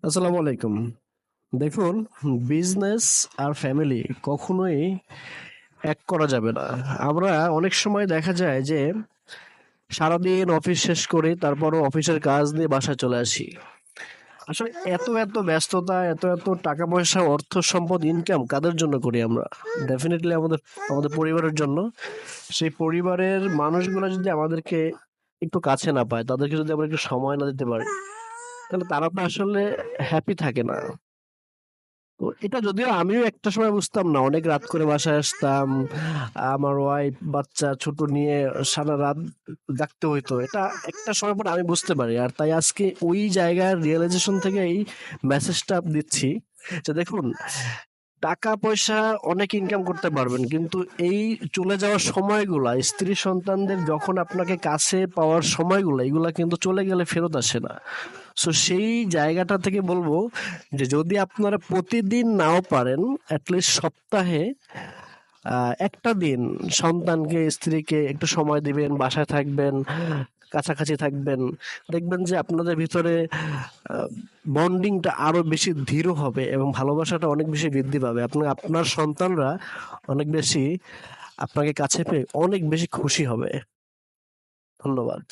আসসালামু আলাইকুম। দেখুন, বিজনেস আর ফ্যামিলি কখনোই এক করা যাবে না। আমরা অনেক সময় দেখা যায় যে সারাদিন অফিস শেষ করে তারপরও অফিসের কাজ নিয়ে বাসায় চলে আসি। আসলে এত ব্যস্ততা, এত টাকা পয়সা, অর্থ সম্পদ ইনকাম কাদের জন্য করি আমরা? ডেফিনিটলি আমাদের আমাদের পরিবারের জন্য। সেই পরিবারের মানুষগুলো যদি আমাদেরকে একটু কাছে না পায়, তাদেরকে যদি আমরা একটু সময় না দিতে পারি, তাহলে তারা তো আসলে হ্যাপি থাকে না। তো এটা যদিও আমিও একটা সময় বুঝতাম না। অনেক রাত করে বাসায় আসতাম। আমার ওয়াইফ, বাচ্চা ছোট নিয়ে সারা রাত জাগতে হইতো। এটা একটা সময় পরে আমি বুঝতে পারি। আর তাই আজকে ওই জায়গার রিয়ালাইজেশন থেকে এই মেসেজটা দিচ্ছি যে দেখুন, টাকা পয়সা অনেক ইনকাম করতে পারবেন, কিন্তু এই চলে যাওয়ার সময়গুলা, স্ত্রী সন্তানদের যখন আপনাকে কাছে পাওয়ার সময়গুলো, এগুলা কিন্তু চলে গেলে ফেরত আসে না। সো সেই জায়গাটা থেকে বলবো যে যদি আপনারা প্রতিদিন নাও পারেন, অ্যাটলিস্ট সপ্তাহে একটা দিন সন্তানকে, স্ত্রীকে একটু সময় দিবেন, বাসায় থাকবেন, কাছাকাছি থাকবেন। দেখবেন যে আপনাদের ভিতরে বন্ডিংটা আরো বেশি দৃঢ় হবে এবং ভালোবাসাটা অনেক বেশি বৃদ্ধি পাবে। আপনার সন্তানরা অনেক বেশি আপনাকে কাছে পেয়ে অনেক বেশি খুশি হবে। ধন্যবাদ।